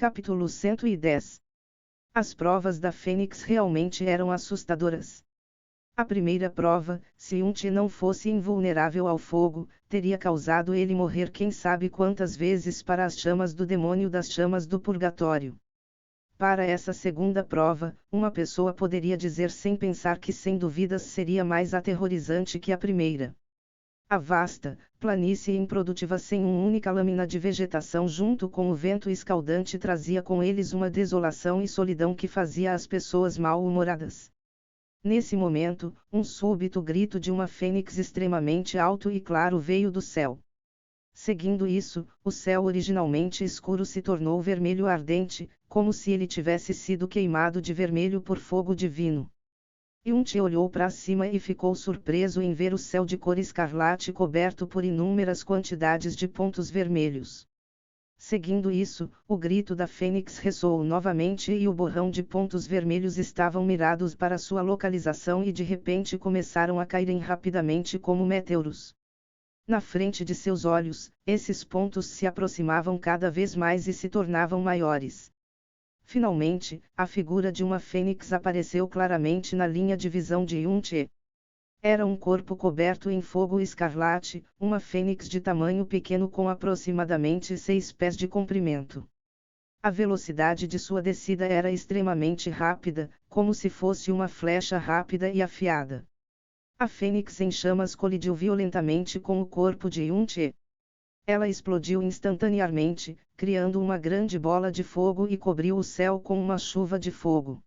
Capítulo 110. As provas da Fênix realmente eram assustadoras. A primeira prova, se Yun-Ti não fosse invulnerável ao fogo, teria causado ele morrer quem sabe quantas vezes para as chamas do demônio das chamas do purgatório. Para essa segunda prova, uma pessoa poderia dizer sem pensar que sem dúvidas seria mais aterrorizante que a primeira. A vasta planície improdutiva sem uma única lâmina de vegetação junto com o vento escaldante trazia com eles uma desolação e solidão que fazia as pessoas mal-humoradas. Nesse momento, um súbito grito de uma fênix extremamente alto e claro veio do céu. Seguindo isso, o céu originalmente escuro se tornou vermelho ardente, como se ele tivesse sido queimado de vermelho por fogo divino. Yun-Ti olhou para cima e ficou surpreso em ver o céu de cor escarlate coberto por inúmeras quantidades de pontos vermelhos. Seguindo isso, o grito da fênix ressoou novamente e o borrão de pontos vermelhos estavam mirados para sua localização e de repente começaram a caírem rapidamente como meteoros. Na frente de seus olhos, esses pontos se aproximavam cada vez mais e se tornavam maiores. Finalmente, a figura de uma fênix apareceu claramente na linha de visão de Yun-Ti. Era um corpo coberto em fogo escarlate, uma fênix de tamanho pequeno com aproximadamente 6 pés de comprimento. A velocidade de sua descida era extremamente rápida, como se fosse uma flecha rápida e afiada. A fênix em chamas colidiu violentamente com o corpo de Yun-Ti. Ela explodiu instantaneamente, criando uma grande bola de fogo e cobriu o céu com uma chuva de fogo.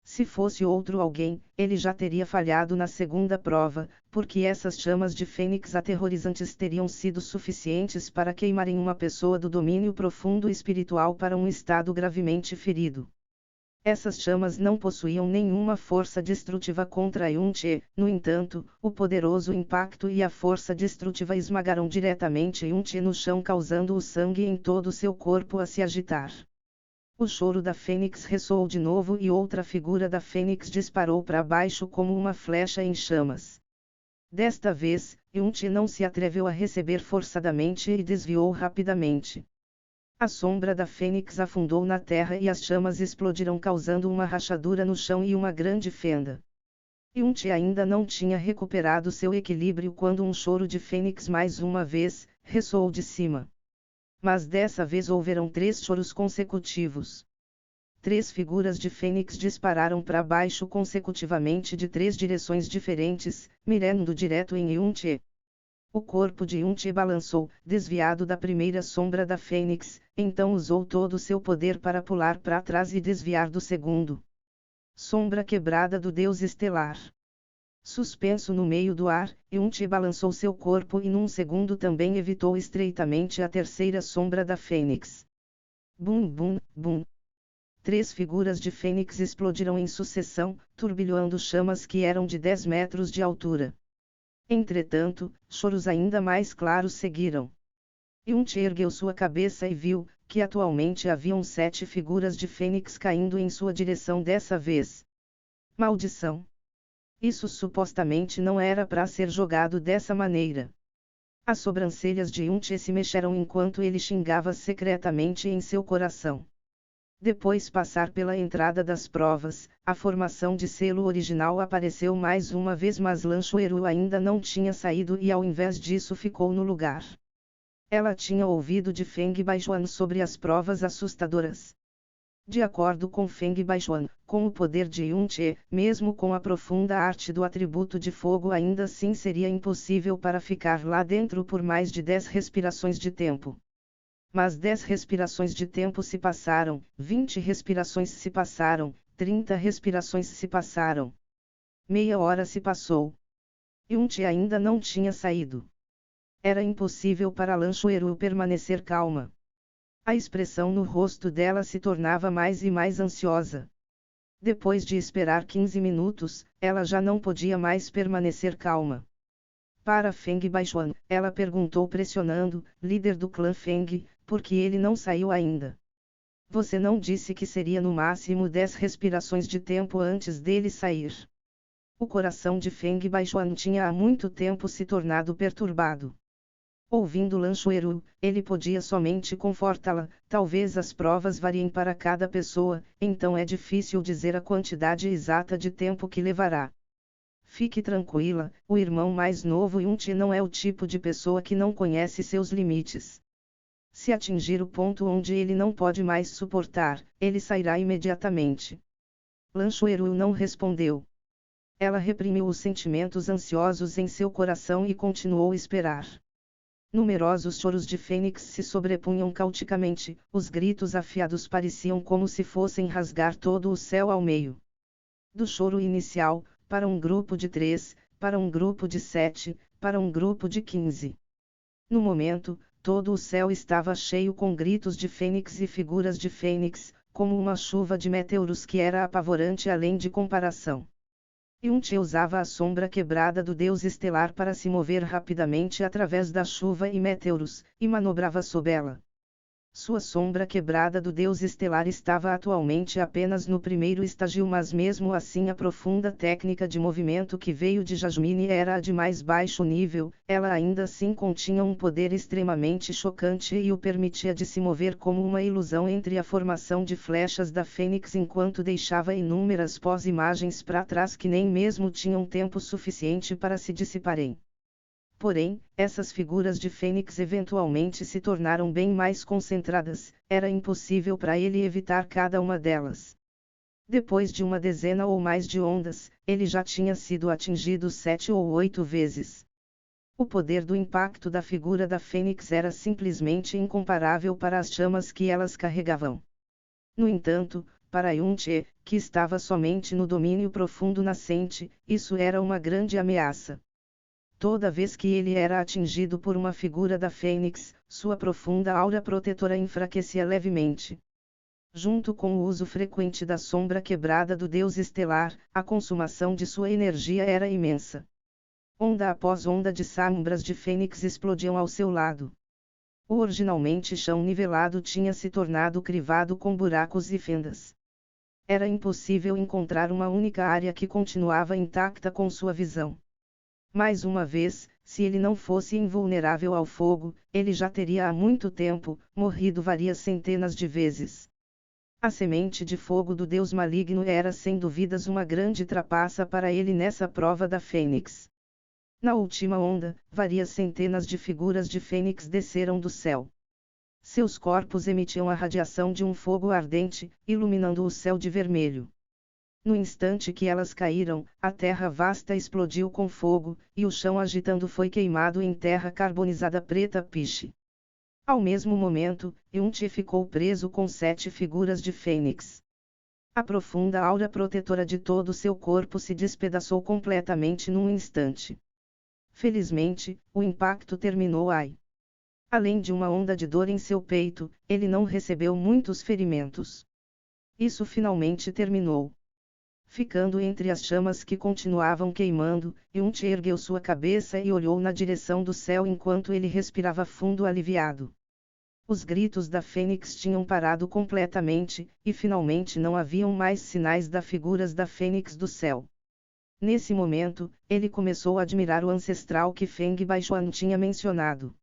Se fosse outro alguém, ele já teria falhado na segunda prova, porque essas chamas de fênix aterrorizantes teriam sido suficientes para queimarem uma pessoa do domínio profundo espiritual para um estado gravemente ferido. Essas chamas não possuíam nenhuma força destrutiva contra Yun-Ti, no entanto, o poderoso impacto e a força destrutiva esmagaram diretamente Yun-Ti no chão causando o sangue em todo seu corpo a se agitar. O choro da fênix ressoou de novo e outra figura da fênix disparou para baixo como uma flecha em chamas. Desta vez, Yun-Ti não se atreveu a receber forçadamente e desviou rapidamente. A sombra da fênix afundou na terra e as chamas explodiram causando uma rachadura no chão e uma grande fenda. Yun-Ti ainda não tinha recuperado seu equilíbrio quando um choro de fênix mais uma vez ressoou de cima. Mas dessa vez houveram 3 choros consecutivos. 3 figuras de fênix dispararam para baixo consecutivamente de 3 direções diferentes, mirando direto em Yun-Ti. O corpo de Yun-Ti balançou, desviado da primeira sombra da fênix, então usou todo o seu poder para pular para trás e desviar do segundo. Sombra quebrada do deus estelar. Suspenso no meio do ar, Yun-Ti balançou seu corpo e num segundo também evitou estreitamente a terceira sombra da fênix. Bum bum, bum. 3 figuras de fênix explodiram em sucessão, turbilhando chamas que eram de 10 metros de altura. Entretanto, choros ainda mais claros seguiram. Yun-Ti ergueu sua cabeça e viu que atualmente haviam 7 figuras de fênix caindo em sua direção dessa vez. Maldição! Isso supostamente não era para ser jogado dessa maneira. As sobrancelhas de Yun-Ti se mexeram enquanto ele xingava secretamente em seu coração. Depois passar pela entrada das provas, a formação de selo original apareceu mais uma vez mas Lan Xueru ainda não tinha saído e ao invés disso ficou no lugar. Ela tinha ouvido de Feng Baixuan sobre as provas assustadoras. De acordo com Feng Baixuan, com o poder de Yun-Ti, mesmo com a profunda arte do atributo de fogo ainda assim seria impossível para ficar lá dentro por mais de 10 respirações de tempo. Mas 10 respirações de tempo se passaram, 20 respirações se passaram, 30 respirações se passaram. Meia hora se passou. Yun-Ti ainda não tinha saído. Era impossível para Lan Xueru permanecer calma. A expressão no rosto dela se tornava mais e mais ansiosa. Depois de esperar 15 minutos, ela já não podia mais permanecer calma. Para Feng Baixuan, ela perguntou pressionando, líder do clã Feng, por que ele não saiu ainda. Você não disse que seria no máximo 10 respirações de tempo antes dele sair. O coração de Feng Baixuan tinha há muito tempo se tornado perturbado. Ouvindo Lanchoeiro, ele podia somente confortá-la. Talvez as provas variem para cada pessoa, então é difícil dizer a quantidade exata de tempo que levará. Fique tranquila, o irmão mais novo Yunti não é o tipo de pessoa que não conhece seus limites. Se atingir o ponto onde ele não pode mais suportar, ele sairá imediatamente. Lanchoeiro não respondeu. Ela reprimiu os sentimentos ansiosos em seu coração e continuou a esperar. Numerosos choros de Fênix se sobrepunham caoticamente, os gritos afiados pareciam como se fossem rasgar todo o céu ao meio. Do choro inicial, para um grupo de 3, para um grupo de 7, para um grupo de 15. No momento, todo o céu estava cheio com gritos de Fênix e figuras de Fênix, como uma chuva de meteoros que era apavorante além de comparação. Yunti usava a sombra quebrada do deus estelar para se mover rapidamente através da chuva e meteoros, e manobrava sob ela. Sua sombra quebrada do deus estelar estava atualmente apenas no primeiro estágio, mas mesmo assim a profunda técnica de movimento que veio de Jasmine era a de mais baixo nível, ela ainda assim continha um poder extremamente chocante e o permitia de se mover como uma ilusão entre a formação de flechas da Fênix enquanto deixava inúmeras pós-imagens para trás que nem mesmo tinham tempo suficiente para se dissiparem. Porém, essas figuras de Fênix eventualmente se tornaram bem mais concentradas, era impossível para ele evitar cada uma delas. Depois de uma dezena ou mais de ondas, ele já tinha sido atingido 7 ou 8 vezes. O poder do impacto da figura da Fênix era simplesmente incomparável para as chamas que elas carregavam. No entanto, para Yunti, que estava somente no domínio profundo nascente, isso era uma grande ameaça. Toda vez que ele era atingido por uma figura da Fênix, sua profunda aura protetora enfraquecia levemente. Junto com o uso frequente da sombra quebrada do deus estelar, a consumação de sua energia era imensa. Onda após onda de sombras de Fênix explodiam ao seu lado. O originalmente chão nivelado tinha se tornado crivado com buracos e fendas. Era impossível encontrar uma única área que continuava intacta com sua visão. Mais uma vez, se ele não fosse invulnerável ao fogo, ele já teria há muito tempo morrido várias centenas de vezes. A semente de fogo do deus maligno era sem dúvidas uma grande trapaça para ele nessa prova da Fênix. Na última onda, várias centenas de figuras de Fênix desceram do céu. Seus corpos emitiam a radiação de um fogo ardente, iluminando o céu de vermelho. No instante que elas caíram, a terra vasta explodiu com fogo, e o chão agitando foi queimado em terra carbonizada preta piche. Ao mesmo momento, Yunti ficou preso com 7 figuras de Fênix. A profunda aura protetora de todo seu corpo se despedaçou completamente num instante. Felizmente, o impacto terminou aí. Além de uma onda de dor em seu peito, ele não recebeu muitos ferimentos. Isso finalmente terminou. Ficando entre as chamas que continuavam queimando, Yunti ergueu sua cabeça e olhou na direção do céu enquanto ele respirava fundo aliviado. Os gritos da Fênix tinham parado completamente, e finalmente não haviam mais sinais das figuras da Fênix do céu. Nesse momento, ele começou a admirar o ancestral que Feng Baixuan tinha mencionado.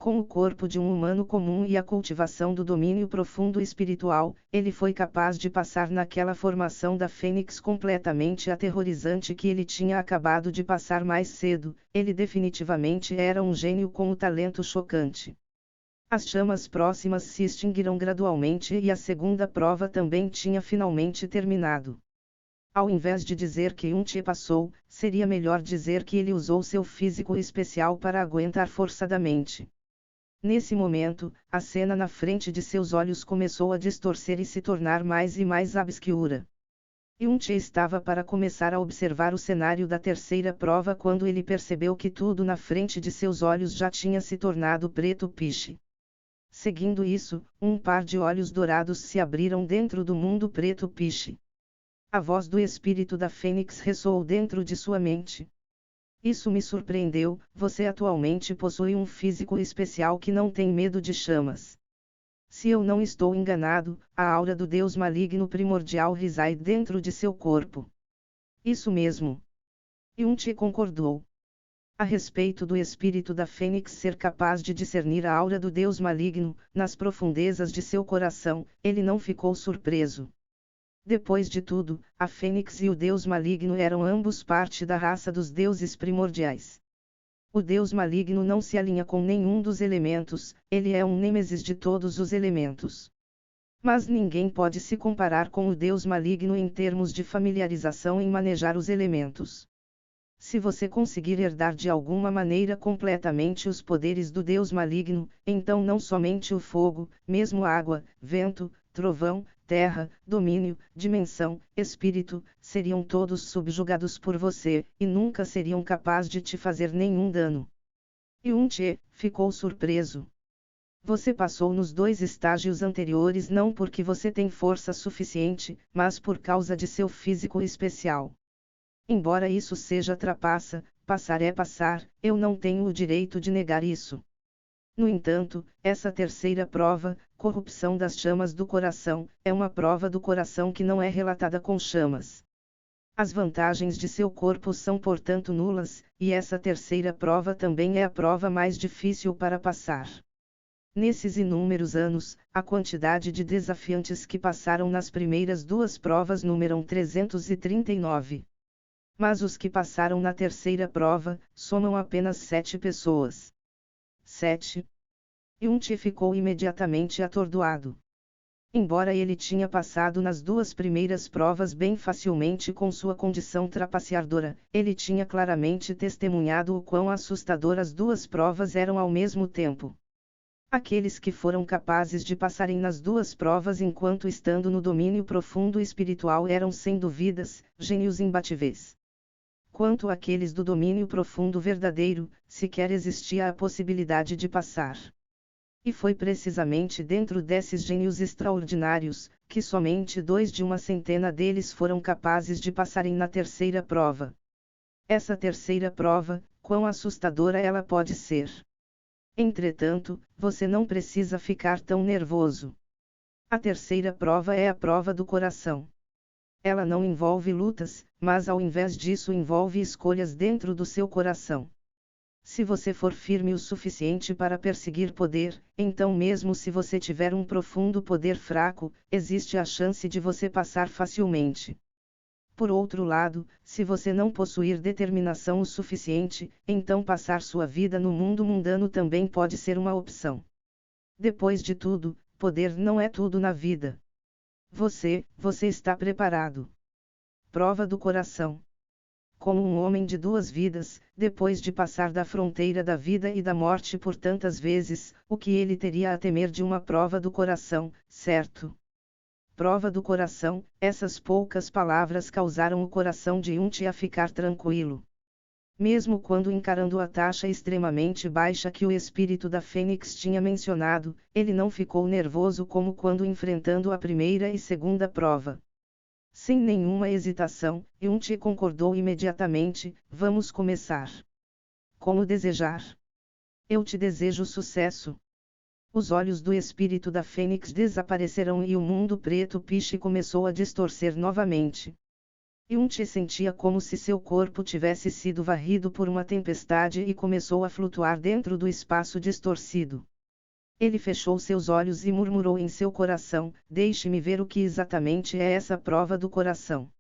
Com o corpo de um humano comum e a cultivação do domínio profundo espiritual, ele foi capaz de passar naquela formação da Fênix completamente aterrorizante que ele tinha acabado de passar mais cedo. Ele definitivamente era um gênio com um talento chocante. As chamas próximas se extinguiram gradualmente e a segunda prova também tinha finalmente terminado. Ao invés de dizer que Yunti passou, seria melhor dizer que ele usou seu físico especial para aguentar forçadamente. Nesse momento, a cena na frente de seus olhos começou a distorcer e se tornar mais e mais obscura. Yunti estava para começar a observar o cenário da terceira prova quando ele percebeu que tudo na frente de seus olhos já tinha se tornado preto piche. Seguindo isso, um par de olhos dourados se abriram dentro do mundo preto piche. A voz do espírito da Fênix ressoou dentro de sua mente. Isso me surpreendeu, você atualmente possui um físico especial que não tem medo de chamas. Se eu não estou enganado, a aura do deus maligno primordial reside dentro de seu corpo. Isso mesmo. Yunti concordou. A respeito do espírito da fênix ser capaz de discernir a aura do deus maligno, nas profundezas de seu coração, ele não ficou surpreso. Depois de tudo, a fênix e o deus maligno eram ambos parte da raça dos deuses primordiais. O deus maligno não se alinha com nenhum dos elementos, ele é um nêmesis de todos os elementos. Mas ninguém pode se comparar com o deus maligno em termos de familiarização em manejar os elementos. Se você conseguir herdar de alguma maneira completamente os poderes do deus maligno, então não somente o fogo, mesmo água, vento, trovão, terra, domínio, dimensão, espírito, seriam todos subjugados por você, e nunca seriam capazes de te fazer nenhum dano. Yun-Che ficou surpreso. Você passou nos 2 estágios anteriores não porque você tem força suficiente, mas por causa de seu físico especial. Embora isso seja trapaça, passar é passar, eu não tenho o direito de negar isso. No entanto, essa terceira prova, corrupção das chamas do coração, é uma prova do coração que não é relatada com chamas. As vantagens de seu corpo são portanto nulas, e essa terceira prova também é a prova mais difícil para passar. Nesses inúmeros anos, a quantidade de desafiantes que passaram nas primeiras 2 provas numeram 339. Mas os que passaram na terceira prova, somam apenas 7 pessoas. 7. Yun-Che ficou imediatamente atordoado. Embora ele tinha passado nas 2 primeiras provas bem facilmente com sua condição trapaceadora, ele tinha claramente testemunhado o quão assustadoras 2 provas eram ao mesmo tempo. Aqueles que foram capazes de passarem nas 2 provas enquanto estando no domínio profundo espiritual eram sem dúvidas, gênios imbatíveis. Quanto àqueles do domínio profundo verdadeiro, sequer existia a possibilidade de passar. E foi precisamente dentro desses gênios extraordinários, que somente 2 de uma centena deles foram capazes de passarem na terceira prova. Essa terceira prova, quão assustadora ela pode ser. Entretanto, você não precisa ficar tão nervoso. A terceira prova é a prova do coração. Ela não envolve lutas, mas ao invés disso envolve escolhas dentro do seu coração. Se você for firme o suficiente para perseguir poder, então mesmo se você tiver um profundo poder fraco, existe a chance de você passar facilmente. Por outro lado, se você não possuir determinação o suficiente, então passar sua vida no mundo mundano também pode ser uma opção. Depois de tudo, poder não é tudo na vida. Você está preparado. Prova do coração. Como um homem de 2 vidas, depois de passar da fronteira da vida e da morte por tantas vezes, o que ele teria a temer de uma prova do coração, certo? Prova do coração, essas poucas palavras causaram o coração de Yun-Che a ficar tranquilo. Mesmo quando encarando a taxa extremamente baixa que o espírito da Fênix tinha mencionado, ele não ficou nervoso como quando enfrentando a primeira e segunda prova. Sem nenhuma hesitação, Yun-Che concordou imediatamente, vamos começar. Como desejar. Eu te desejo sucesso. Os olhos do espírito da Fênix desapareceram e o mundo preto piche começou a distorcer novamente. Yun-Che sentia como se seu corpo tivesse sido varrido por uma tempestade e começou a flutuar dentro do espaço distorcido. Ele fechou seus olhos e murmurou em seu coração, deixe-me ver o que exatamente é essa prova do coração.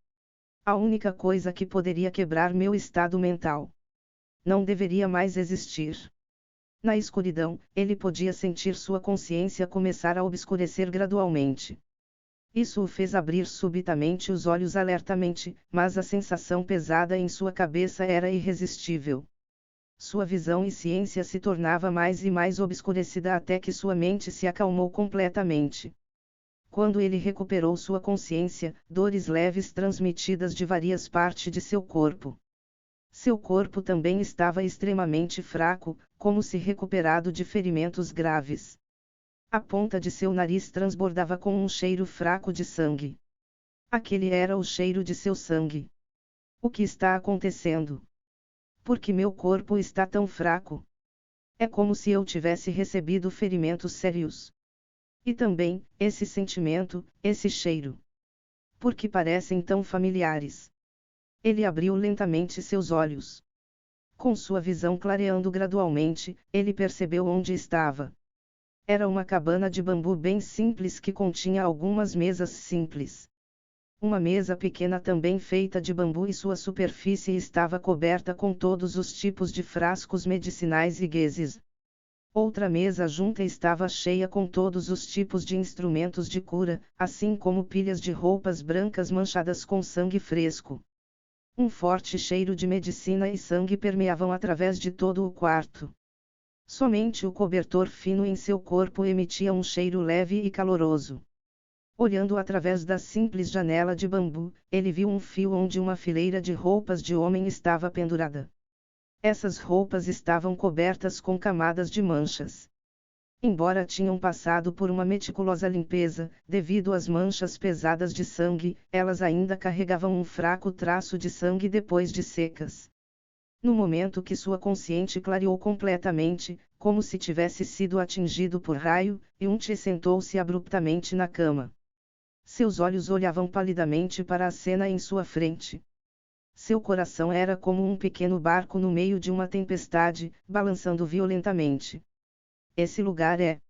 A única coisa que poderia quebrar meu estado mental. Não deveria mais existir. Na escuridão, ele podia sentir sua consciência começar a obscurecer gradualmente. Isso o fez abrir subitamente os olhos alertamente, mas a sensação pesada em sua cabeça era irresistível. Sua visão e ciência se tornava mais e mais obscurecida até que sua mente se acalmou completamente. Quando ele recuperou sua consciência, dores leves transmitidas de várias partes de seu corpo. Seu corpo também estava extremamente fraco, como se recuperado de ferimentos graves. A ponta de seu nariz transbordava com um cheiro fraco de sangue. Aquele era o cheiro de seu sangue. O que está acontecendo? Por que meu corpo está tão fraco? É como se eu tivesse recebido ferimentos sérios. E também, esse sentimento, esse cheiro. Por que parecem tão familiares? Ele abriu lentamente seus olhos. Com sua visão clareando gradualmente, ele percebeu onde estava. Era uma cabana de bambu bem simples que continha algumas mesas simples. Uma mesa pequena também feita de bambu e sua superfície estava coberta com todos os tipos de frascos medicinais e gueses. Outra mesa junta estava cheia com todos os tipos de instrumentos de cura, assim como pilhas de roupas brancas manchadas com sangue fresco. Um forte cheiro de medicina e sangue permeavam através de todo o quarto. Somente o cobertor fino em seu corpo emitia um cheiro leve e caloroso. Olhando através da simples janela de bambu, ele viu um fio onde uma fileira de roupas de homem estava pendurada. Essas roupas estavam cobertas com camadas de manchas. Embora tinham passado por uma meticulosa limpeza, devido às manchas pesadas de sangue, elas ainda carregavam um fraco traço de sangue depois de secas. No momento que sua consciente clareou completamente, como se tivesse sido atingido por raio, Yunchi sentou-se abruptamente na cama. Seus olhos olhavam palidamente para a cena em sua frente. Seu coração era como um pequeno barco no meio de uma tempestade, balançando violentamente. Esse lugar é.